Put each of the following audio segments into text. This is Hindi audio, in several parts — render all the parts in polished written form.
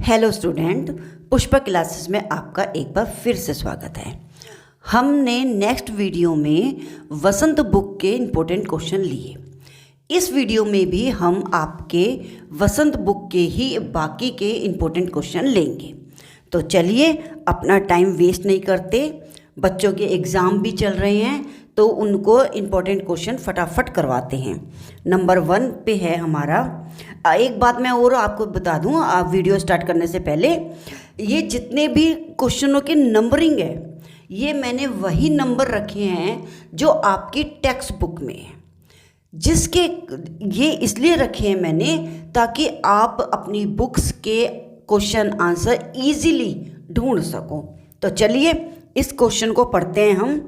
हेलो स्टूडेंट, पुष्पा क्लासेस में आपका एक बार फिर से स्वागत है। हमने नेक्स्ट वीडियो में वसंत बुक के इम्पोर्टेंट क्वेश्चन लिए। इस वीडियो में भी हम आपके वसंत बुक के ही बाकी के इम्पोर्टेंट क्वेश्चन लेंगे। तो चलिए अपना टाइम वेस्ट नहीं करते, बच्चों के एग्ज़ाम भी चल रहे हैं तो उनको इम्पोर्टेंट क्वेश्चन फटाफट करवाते हैं। नंबर 1 पे है हमारा। एक बात मैं और आपको बता दूं, आप वीडियो स्टार्ट करने से पहले, ये जितने भी क्वेश्चनों की नंबरिंग है ये मैंने वही नंबर रखे हैं जो आपकी टेक्स्ट बुक में है। जिसके ये इसलिए रखे हैं मैंने ताकि आप अपनी बुक्स के क्वेश्चन आंसर इजीली ढूंढ सको। तो चलिए इस क्वेश्चन को पढ़ते हैं हम।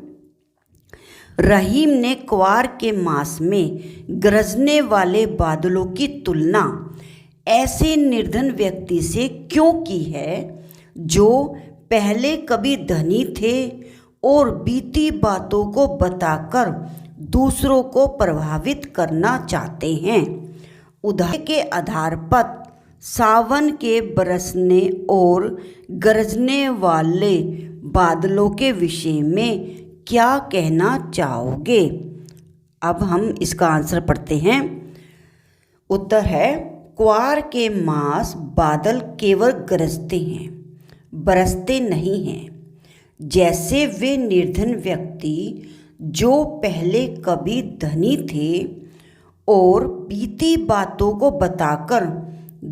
रहीम ने क्वार के मास में गरजने वाले बादलों की तुलना ऐसे निर्धन व्यक्ति से क्यों की है जो पहले कभी धनी थे और बीती बातों को बताकर दूसरों को प्रभावित करना चाहते हैं। उदाहरण के आधार पर सावन के बरसने और गरजने वाले बादलों के विषय में क्या कहना चाहोगे? अब हम इसका आंसर पढ़ते हैं। उत्तर है, क्वार के मास बादल केवल गरजते हैं, बरसते नहीं हैं। जैसे वे निर्धन व्यक्ति जो पहले कभी धनी थे और बीती बातों को बताकर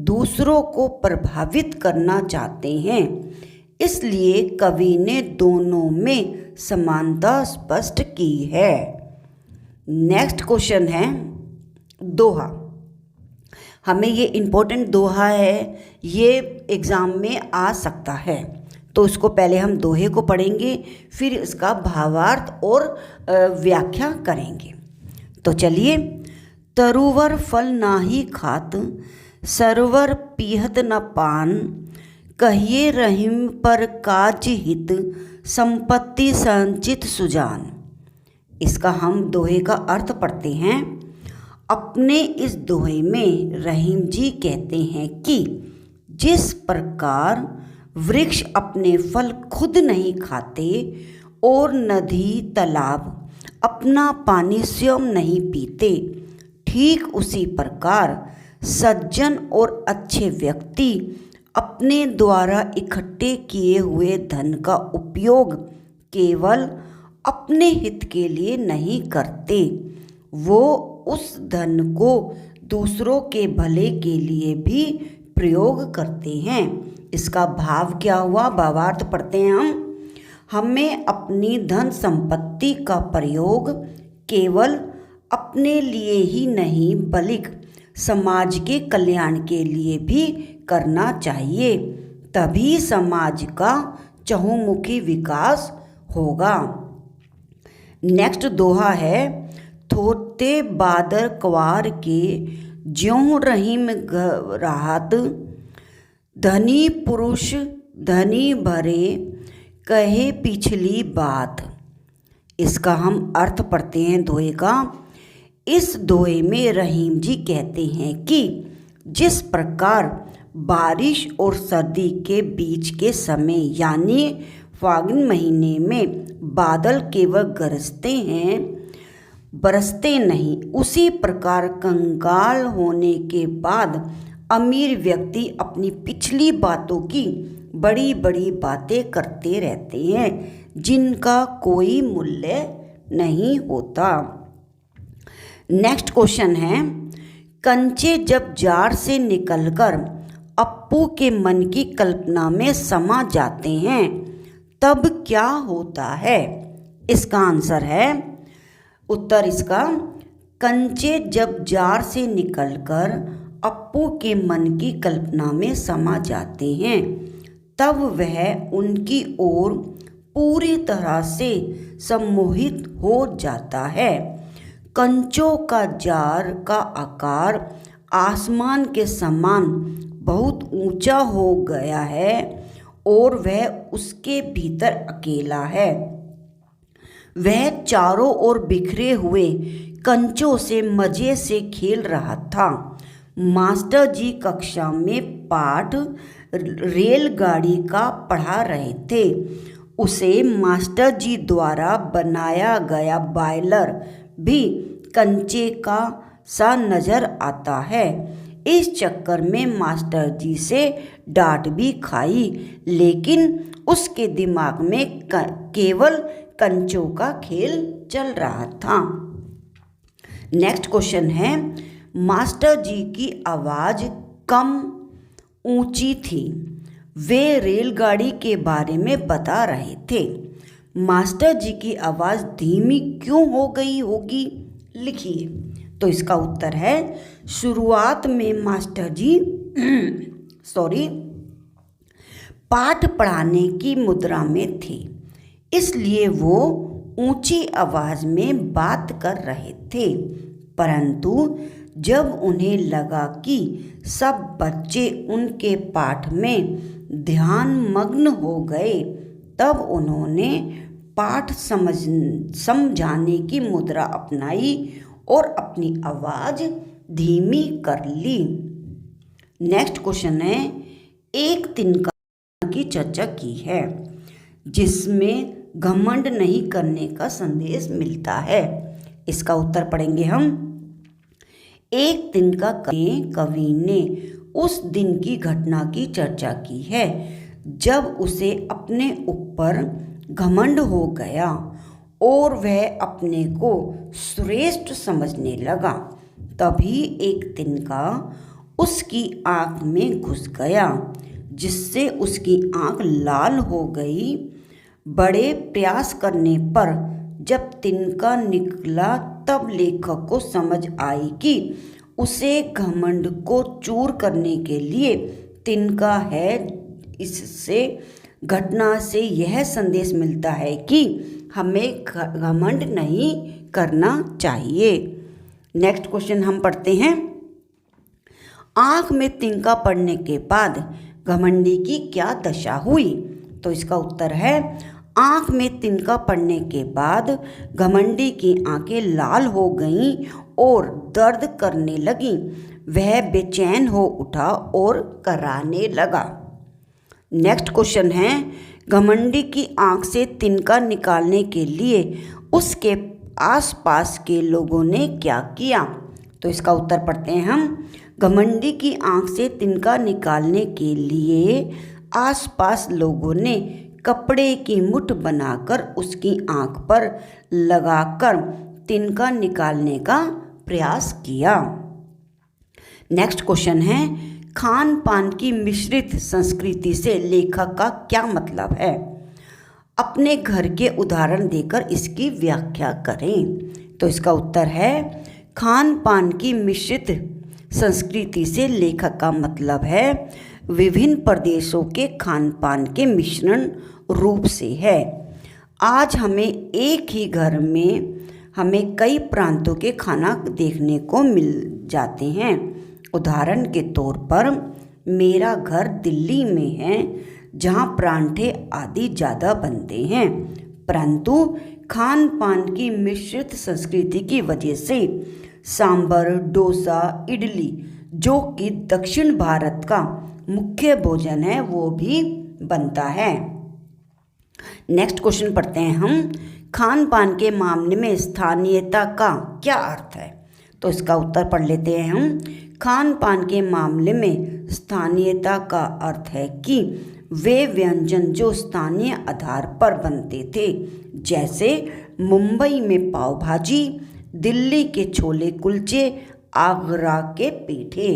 दूसरों को प्रभावित करना चाहते हैं, इसलिए कवि ने दोनों में समानता स्पष्ट की है। नेक्स्ट क्वेश्चन है दोहा। हमें ये इम्पोर्टेंट दोहा है, ये एग्ज़ाम में आ सकता है। तो इसको पहले हम दोहे को पढ़ेंगे, फिर इसका भावार्थ और व्याख्या करेंगे। तो चलिए। तरुवर फल नाही खात, सरवर पीहत न पान, कहिए रहीम पर काज हित, संपत्ति संचित सुजान। इसका हम दोहे का अर्थ पढ़ते हैं। अपने इस दोहे में रहीम जी कहते हैं कि जिस प्रकार वृक्ष अपने फल खुद नहीं खाते और नदी तालाब अपना पानी स्वयं नहीं पीते, ठीक उसी प्रकार सज्जन और अच्छे व्यक्ति अपने द्वारा इकट्ठे किए हुए धन का उपयोग केवल अपने हित के लिए नहीं करते, वो उस धन को दूसरों के भले के लिए भी प्रयोग करते हैं। इसका भाव क्या हुआ? भावार्थ पढ़ते हैं हम। हमें अपनी धन संपत्ति का प्रयोग केवल अपने लिए ही नहीं बल्कि समाज के कल्याण के लिए भी करना चाहिए, तभी समाज का चहुमुखी विकास होगा। नेक्स्ट दोहा है, थोते बादर क्वार के ज्यों रहीम राहत, धनी पुरुष धनी भरे कहे पिछली बात। इसका हम अर्थ पढ़ते हैं दोहे का। इस दोहे में रहीम जी कहते हैं कि जिस प्रकार बारिश और सर्दी के बीच के समय यानी फागुन महीने में बादल केवल गरजते हैं, बरसते नहीं, उसी प्रकार कंगाल होने के बाद अमीर व्यक्ति अपनी पिछली बातों की बड़ी बड़ी बातें करते रहते हैं जिनका कोई मूल्य नहीं होता। नेक्स्ट क्वेश्चन है, कंचे जब जार से निकलकर अप्पू के मन की कल्पना में समा जाते हैं तब क्या होता है? इसका आंसर है, उत्तर इसका, कंचे जब जार से निकलकर अप्पू के मन की कल्पना में समा जाते हैं तब वह उनकी ओर पूरी तरह से सम्मोहित हो जाता है। कंचों का जार का आकार आसमान के समान बहुत ऊंचा हो गया है और वह उसके भीतर अकेला है। वह चारों ओर बिखरे हुए कंचों से मज़े से खेल रहा था। मास्टर जी कक्षा में पाठ रेलगाड़ी का पढ़ा रहे थे। उसे मास्टर जी द्वारा बनाया गया बॉयलर भी कंचे का सा नजर आता है। इस चक्कर में मास्टर जी से डांट भी खाई, लेकिन उसके दिमाग में केवल कंचों का खेल चल रहा था। नेक्स्ट क्वेश्चन है, मास्टर जी की आवाज़ कम ऊंची थी। वे रेलगाड़ी के बारे में बता रहे थे। मास्टर जी की आवाज़ धीमी क्यों हो गई होगी, लिखिए। तो इसका उत्तर है, शुरुआत में मास्टर जी पाठ पढ़ाने की मुद्रा में थे, इसलिए वो ऊंची आवाज़ में बात कर रहे थे। परंतु जब उन्हें लगा कि सब बच्चे उनके पाठ में ध्यान मग्न हो गए, तब उन्होंने पाठ समझाने की मुद्रा अपनाई और अपनी आवाज़ धीमी कर ली। नेक्स्ट क्वेश्चन है, एक तिनका की चर्चा की है जिसमें घमंड नहीं करने का संदेश मिलता है। इसका उत्तर पढ़ेंगे हम। एक तिनका कवि ने उस दिन की घटना की चर्चा की है जब उसे अपने ऊपर घमंड हो गया और वह अपने को श्रेष्ठ समझने लगा। तभी एक तिनका उसकी आँख में घुस गया, जिससे उसकी आँख लाल हो गई। बड़े प्रयास करने पर जब तिनका निकला, तब लेखक को समझ आई कि उसे घमंड को चूर करने के लिए तिनका है। इससे घटना से यह संदेश मिलता है कि हमें घमंड नहीं करना चाहिए। नेक्स्ट क्वेश्चन हम पढ़ते हैं। आँख में तिनका पड़ने के बाद घमंडी की क्या दशा हुई? तो इसका उत्तर है, आँख में तिनका पड़ने के बाद घमंडी की आंखें लाल हो गईं और दर्द करने लगीं। वह बेचैन हो उठा और कराने लगा। नेक्स्ट क्वेश्चन है, घमंडी की आंख से तिनका निकालने के लिए उसके आसपास के लोगों ने क्या किया? तो इसका उत्तर पढ़ते हैं हम। घमंडी की आंख से तिनका निकालने के लिए आसपास लोगों ने कपड़े की मुठ बनाकर उसकी आंख पर लगाकर तिनका निकालने का प्रयास किया। नेक्स्ट क्वेश्चन है, खान पान की मिश्रित संस्कृति से लेखक का क्या मतलब है? अपने घर के उदाहरण देकर इसकी व्याख्या करें। तो इसका उत्तर है, खान पान की मिश्रित संस्कृति से लेखक का मतलब है विभिन्न प्रदेशों के खान पान के मिश्रण रूप से है। आज हमें एक ही घर में हमें कई प्रांतों के खाना देखने को मिल जाते हैं। उदाहरण के तौर पर मेरा घर दिल्ली में है, जहाँ परांठे आदि ज़्यादा बनते हैं, परंतु खान पान की मिश्रित संस्कृति की वजह से सांभर, डोसा, इडली, जो कि दक्षिण भारत का मुख्य भोजन है, वो भी बनता है। नेक्स्ट क्वेश्चन पढ़ते हैं हम। खान पान के मामले में स्थानीयता का क्या अर्थ है? तो इसका उत्तर पढ़ लेते हैं हम। खान पान के मामले में स्थानीयता का अर्थ है कि वे व्यंजन जो स्थानीय आधार पर बनते थे, जैसे मुंबई में पाव भाजी, दिल्ली के छोले कुलचे, आगरा के पेठे।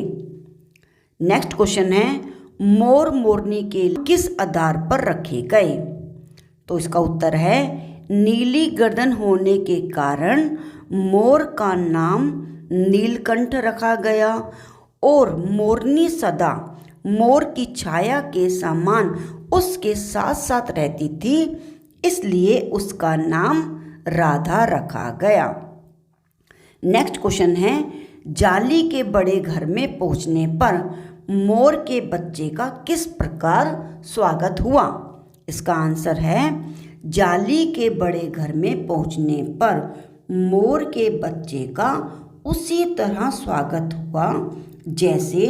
नेक्स्ट क्वेश्चन है, मोर मोरनी के किस आधार पर रखे गए? तो इसका उत्तर है, नीली गर्दन होने के कारण मोर का नाम नीलकंठ रखा गया और मोरनी सदा मोर की छाया के समान उसके साथ साथ रहती थी, इसलिए उसका नाम राधा रखा गया। नेक्स्ट क्वेश्चन है, जाली के बड़े घर में पहुंचने पर मोर के बच्चे का किस प्रकार स्वागत हुआ? इसका आंसर है, जाली के बड़े घर में पहुंचने पर मोर के बच्चे का उसी तरह स्वागत हुआ जैसे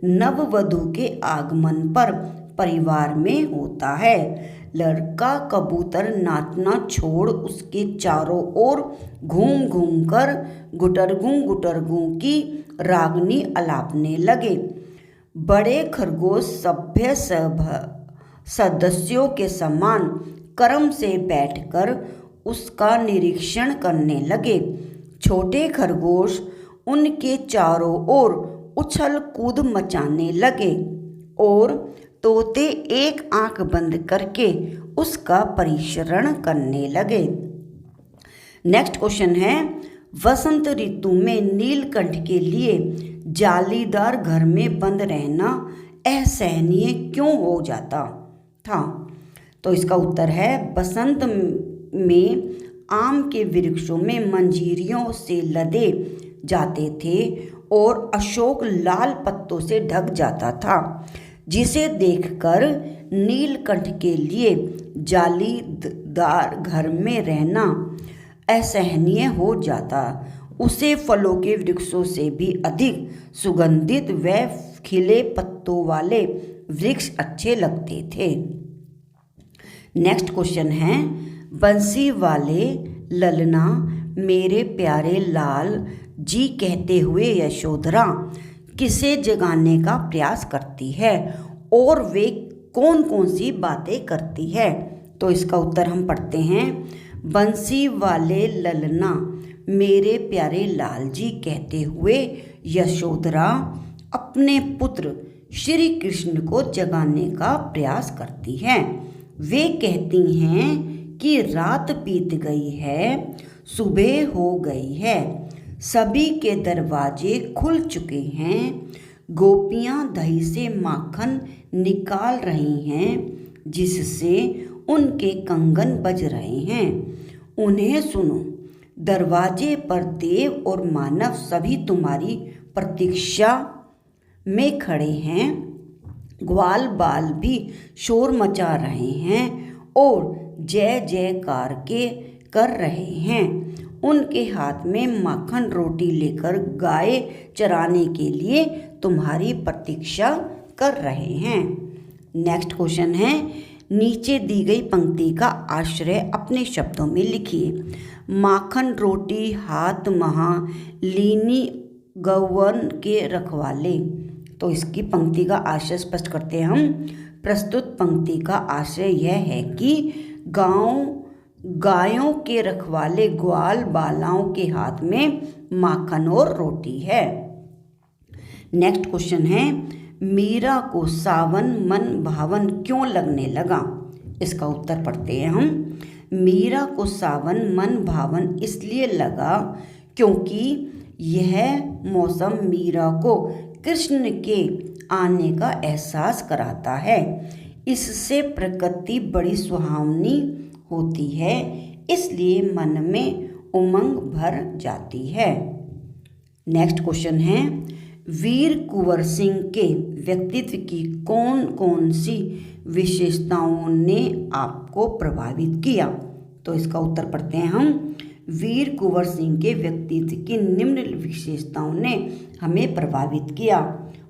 नववधू के आगमन पर परिवार में होता है। लड़का कबूतर नाचना छोड़ उसके चारों ओर घूम घूम कर गुटरगू की रागनी अलापने लगे। बड़े खरगोश सभ्य सदस्यों के समान क्रम से बैठकर उसका निरीक्षण करने लगे। छोटे खरगोश उनके चारों ओर उछल कूद मचाने लगे और तोते एक आंख बंद करके उसका परिचरण करने लगे। नेक्स्ट क्वेश्चन है, वसंत ऋतु में नीलकंठ के लिए जालीदार घर में बंद रहना असहनीय क्यों हो जाता था? तो इसका उत्तर है, बसंत में आम के वृक्षों में मंजीरियों से लदे जाते थे और अशोक लाल पत्तों से ढक जाता था, जिसे देखकर नीलकंठ के लिए जालीदार घर में रहना असहनीय हो जाता। उसे फलों के वृक्षों से भी अधिक सुगंधित व खिले पत्तों वाले वृक्ष अच्छे लगते थे। नेक्स्ट क्वेश्चन है, बंसी वाले ललना मेरे प्यारे लाल जी कहते हुए यशोधरा किसे जगाने का प्रयास करती है और वे कौन कौन सी बातें करती है? तो इसका उत्तर हम पढ़ते हैं, बंसी वाले ललना मेरे प्यारे लाल जी कहते हुए यशोधरा अपने पुत्र श्री कृष्ण को जगाने का प्रयास करती है। वे कहती हैं कि रात बीत गई है, सुबह हो गई है, सभी के दरवाजे खुल चुके हैं, गोपियाँ दही से माखन निकाल रही हैं, जिससे उनके कंगन बज रहे हैं। उन्हें सुनो, दरवाजे पर देव और मानव सभी तुम्हारी प्रतीक्षा में खड़े हैं। ग्वाल बाल भी शोर मचा रहे हैं और जय जयकार के कर रहे हैं। उनके हाथ में माखन रोटी लेकर गाय चराने के लिए तुम्हारी प्रतीक्षा कर रहे हैं। नेक्स्ट क्वेश्चन है, नीचे दी गई पंक्ति का आश्रय अपने शब्दों में लिखिए। माखन रोटी हाथ महा लीनी गौवन के रखवाले। तो इसकी पंक्ति का आशय स्पष्ट करते हैं हम। प्रस्तुत पंक्ति का आशय यह है कि गायों के रखवाले ग्वाल बालाओं के हाथ में माखन और रोटी है। नेक्स्ट क्वेश्चन है, मीरा को सावन मन भावन क्यों लगने लगा? इसका उत्तर पढ़ते हैं हम। मीरा को सावन मन भावन इसलिए लगा क्योंकि यह मौसम मीरा को कृष्ण के आने का एहसास कराता है। इससे प्रकृति बड़ी सुहावनी होती है, इसलिए मन में उमंग भर जाती है। नेक्स्ट क्वेश्चन है, वीर कुंवर सिंह के व्यक्तित्व की कौन कौन सी विशेषताओं ने आपको प्रभावित किया? तो इसका उत्तर पढ़ते हैं हम। वीर कुंवर सिंह के व्यक्तित्व की निम्न विशेषताओं ने हमें प्रभावित किया।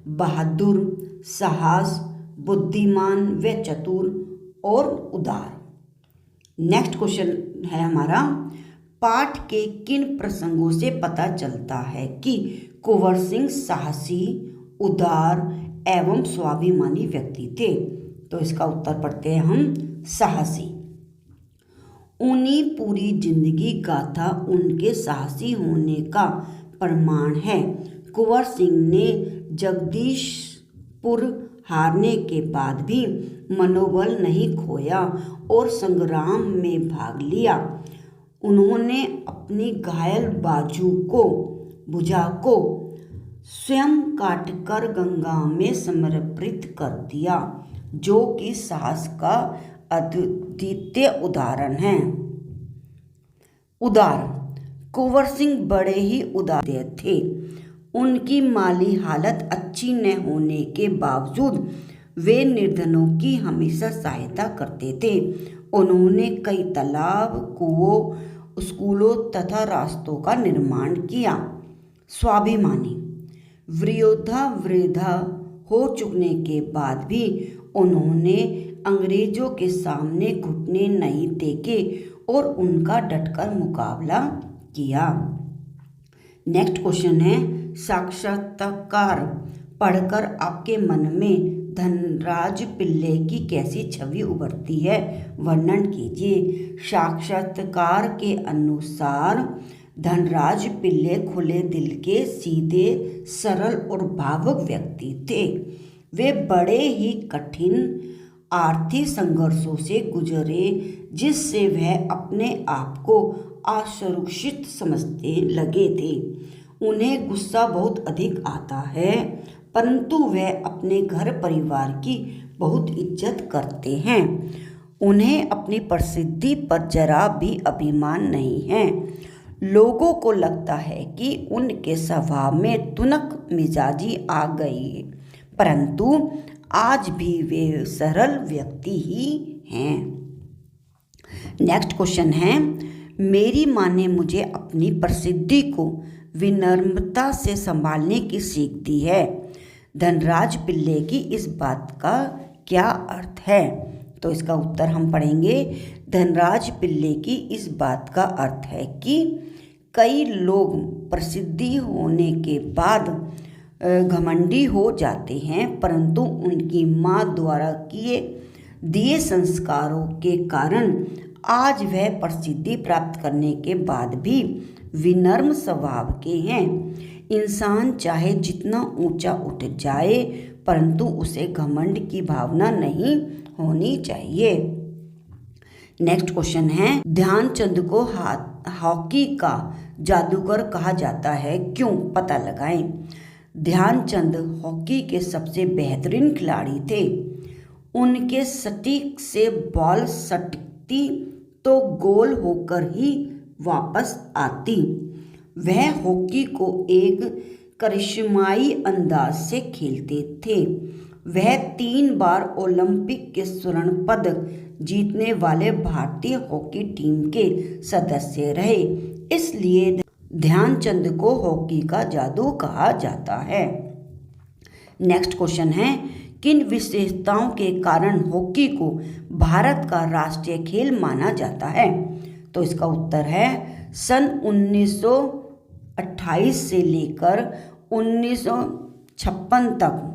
बहादुर, साहस, बुद्धिमान व चतुर और उदार। नेक्स्ट क्वेश्चन है हमारा, पाठ के किन प्रसंगों से पता चलता है कि कुंवर सिंह साहसी, उदार एवं स्वाभिमानी व्यक्ति थे? तो इसका उत्तर पढ़ते हैं हम, साहसी। उन्हीं पूरी जिंदगी गाथा उनके साहसी होने का प्रमाण है। कुंवर सिंह ने जगदीशपुर हारने के बाद भी मनोबल नहीं खोया और संग्राम में भाग लिया। उन्होंने अपनी घायल भुजा को स्वयं काटकर गंगा में समर्पित कर दिया, जो कि साहस का अद्वितीय उदाहरण है। उदार, कुंवर सिंह बड़े ही उदार थे। उनकी माली हालत अच्छी न होने के बावजूद वे निर्धनों की हमेशा सहायता करते थे। उन्होंने कई तालाब, कुओं, स्कूलों तथा रास्तों का निर्माण किया। स्वाभिमानी, वृद्धा हो चुकने के बाद भी उन्होंने अंग्रेजों के सामने घुटने नहीं टेके और उनका डटकर मुकाबला किया। नेक्स्ट क्वेश्चन है, साक्षात्कार पढ़कर आपके मन में धनराज पिल्ले की कैसी छवि उभरती है, वर्णन कीजिए। साक्षात्कार के अनुसार धनराज पिल्ले खुले दिल के, सीधे, सरल और भावुक व्यक्ति थे। वे बड़े ही कठिन आर्थिक संघर्षों से गुजरे जिससे वह अपने आप को असुरक्षित समझने लगे थे। उन्हें गुस्सा बहुत अधिक आता है, परंतु वह अपने घर परिवार की बहुत इज्जत करते हैं। उन्हें अपनी प्रसिद्धि पर जरा भी अभिमान नहीं है। लोगों को लगता है कि उनके स्वभाव में तुनक मिजाजी आ गई है, परंतु आज भी वे सरल व्यक्ति ही हैं। नेक्स्ट क्वेश्चन है, मेरी माँ ने मुझे अपनी प्रसिद्धि को विनम्रता से संभालने की सीख दी है। धनराज पिल्ले की इस बात का क्या अर्थ है? तो इसका उत्तर हम पढ़ेंगे। धनराज पिल्ले की इस बात का अर्थ है कि कई लोग प्रसिद्धि होने के बाद घमंडी हो जाते हैं, परंतु उनकी माँ द्वारा किए दिए संस्कारों के कारण आज वह प्रसिद्धि प्राप्त करने के बाद भी विनम्र स्वभाव के हैं। इंसान चाहे जितना ऊंचा उठ जाए, परंतु उसे घमंड की भावना नहीं होनी चाहिए। नेक्स्ट क्वेश्चन है, ध्यानचंद को हॉकी का जादूगर कहा जाता है, क्यों? पता लगाएं। ध्यानचंद हॉकी के सबसे बेहतरीन खिलाड़ी थे। उनके सटीक से बॉल सटती तो गोल होकर ही वापस आती। वह हॉकी को एक करिश्माई अंदाज से खेलते थे। वह 3 बार ओलंपिक के स्वर्ण पदक जीतने वाले भारतीय हॉकी टीम के सदस्य रहे, इसलिए ध्यानचंद को हॉकी का जादू कहा जाता है। नेक्स्ट क्वेश्चन है, किन विशेषताओं के कारण हॉकी को भारत का राष्ट्रीय खेल माना जाता है? तो इसका उत्तर है, सन 1928 से लेकर 1956 तक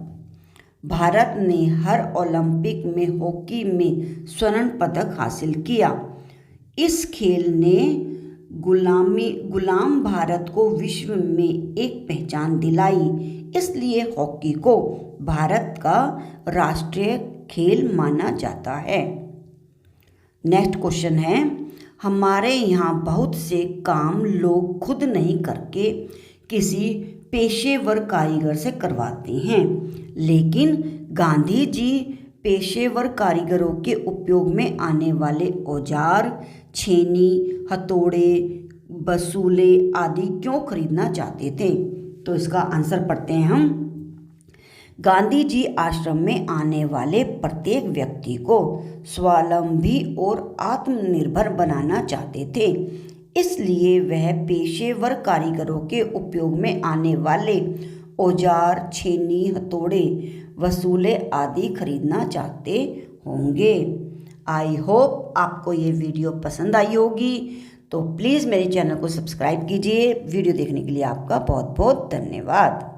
भारत ने हर ओलंपिक में हॉकी में स्वर्ण पदक हासिल किया। इस खेल ने गुलाम भारत को विश्व में एक पहचान दिलाई, इसलिए हॉकी को भारत का राष्ट्रीय खेल माना जाता है। नेक्स्ट क्वेश्चन है, हमारे यहाँ बहुत से काम लोग खुद नहीं करके किसी पेशेवर कारीगर से करवाते हैं, लेकिन गांधी जी पेशेवर कारीगरों के उपयोग में आने वाले औजार, छेनी, हथौड़े, बसूले आदि क्यों खरीदना चाहते थे? तो इसका आंसर पढ़ते हैं हम। गांधी जी आश्रम में आने वाले प्रत्येक व्यक्ति को स्वावलंबी और आत्मनिर्भर बनाना चाहते थे, इसलिए वह पेशेवर कारीगरों के उपयोग में आने वाले औजार, छेनी, हथौड़े, वसूले आदि खरीदना चाहते होंगे। आई होप आपको ये वीडियो पसंद आई होगी, तो प्लीज़ मेरे चैनल को सब्सक्राइब कीजिए। वीडियो देखने के लिए आपका बहुत बहुत धन्यवाद।